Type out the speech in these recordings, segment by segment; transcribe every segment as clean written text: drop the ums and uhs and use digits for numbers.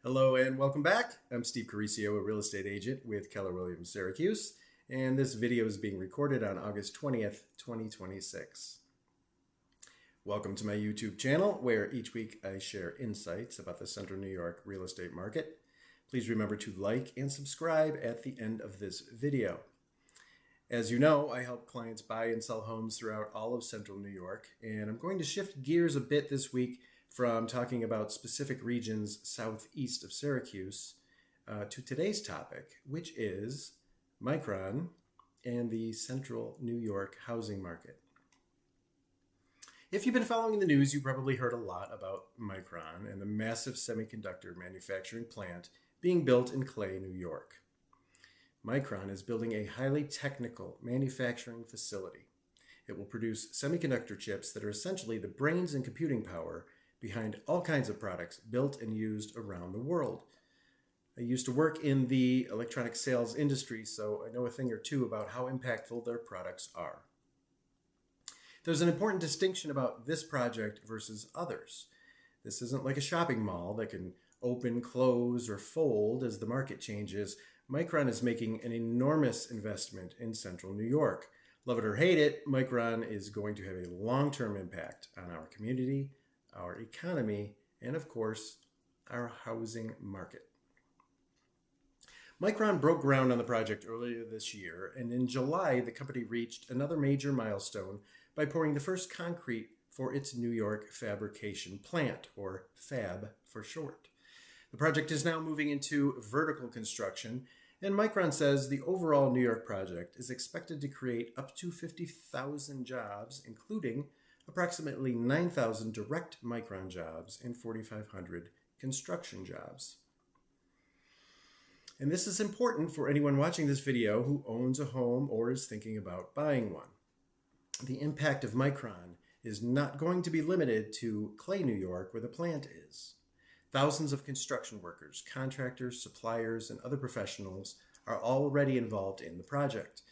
Hello and welcome back. I'm Steve Cariseo, a real estate agent with Keller Williams Syracuse, and this video is being recorded on August 20th, 2026. Welcome to my YouTube channel, where each week I share insights about the Central New York real estate market. Please remember to like and subscribe at the end of this video. As you know, I help clients buy and sell homes throughout all of Central New York, and I'm going to shift gears a bit this week from talking about specific regions southeast of Syracuse to today's topic, which is Micron and the Central New York housing market. If you've been following the news, you probably heard a lot about Micron and the massive semiconductor manufacturing plant being built in Clay, New York. Micron is building a highly technical manufacturing facility. It will produce semiconductor chips that are essentially the brains and computing power behind all kinds of products built and used around the world. I used to work in the electronic sales industry, so I know a thing or two about how impactful their products are. There's an important distinction about this project versus others. This isn't like a shopping mall that can open, close, or fold as the market changes. Micron is making an enormous investment in Central New York. Love it or hate it, Micron is going to have a long-term impact on our community, our economy, and of course, our housing market. Micron broke ground on the project earlier this year, and in July, the company reached another major milestone by pouring the first concrete for its New York fabrication plant, or FAB for short. The project is now moving into vertical construction, and Micron says the overall New York project is expected to create up to 50,000 jobs, including approximately 9,000 direct Micron jobs and 4,500 construction jobs. And this is important for anyone watching this video who owns a home or is thinking about buying one. The impact of Micron is not going to be limited to Clay, New York, where the plant is. Thousands of construction workers, contractors, suppliers, and other professionals are already involved in the project.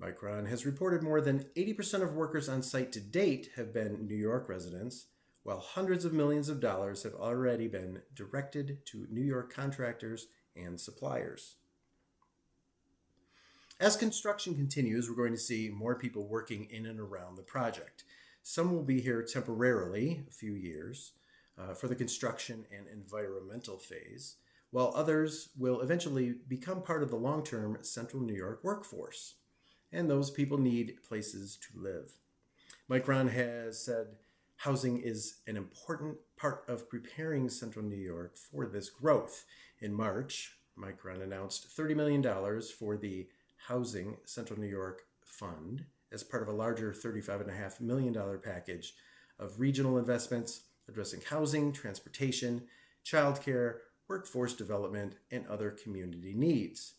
Micron has reported more than 80% of workers on site to date have been New York residents, while hundreds of millions of dollars have already been directed to New York contractors and suppliers. As construction continues, we're going to see more people working in and around the project. Some will be here temporarily, a few years, for the construction and environmental phase, while others will eventually become part of the long-term Central New York workforce. And those people need places to live. Micron has said housing is an important part of preparing Central New York for this growth. In March, Micron announced $30 million for the Housing Central New York Fund as part of a larger $35.5 million package of regional investments addressing housing, transportation, childcare, workforce development, and other community needs.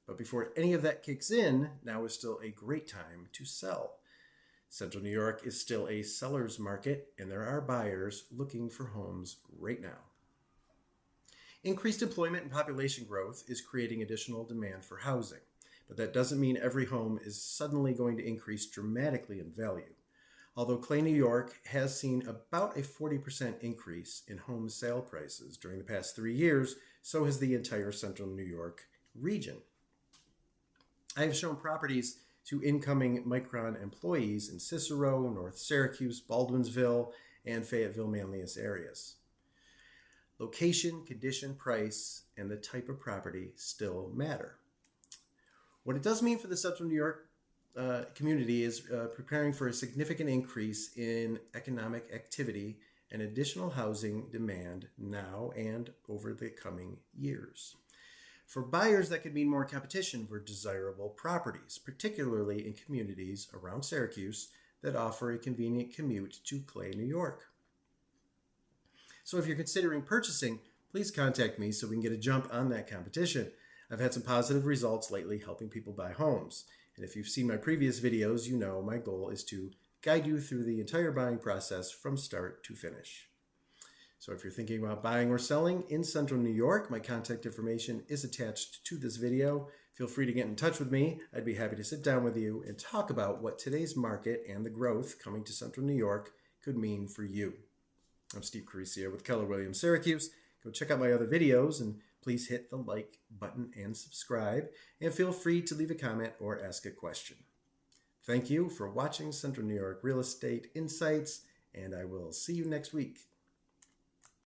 But before any of that kicks in, now is still a great time to sell. Central New York is still a seller's market, and there are buyers looking for homes right now. Increased employment and population growth is creating additional demand for housing, but that doesn't mean every home is suddenly going to increase dramatically in value. Although Clay, New York has seen about a 40% increase in home sale prices during the past 3 years, so has the entire Central New York region. I have shown properties to incoming Micron employees in Cicero, North Syracuse, Baldwinsville, and Fayetteville-Manlius areas. Location, condition, price, and the type of property still matter. What it does mean for the Central New York community is preparing for a significant increase in economic activity and additional housing demand now and over the coming years. For buyers, that could mean more competition for desirable properties, particularly in communities around Syracuse that offer a convenient commute to Clay, New York. So if you're considering purchasing, please contact me so we can get a jump on that competition. I've had some positive results lately helping people buy homes. And if you've seen my previous videos, you know my goal is to guide you through the entire buying process from start to finish. So if you're thinking about buying or selling in Central New York, my contact information is attached to this video. Feel free to get in touch with me. I'd be happy to sit down with you and talk about what today's market and the growth coming to Central New York could mean for you. I'm Steve Cariseo with Keller Williams Syracuse. Go check out my other videos and please hit the like button and subscribe. And feel free to leave a comment or ask a question. Thank you for watching Central New York Real Estate Insights, and I will see you next week.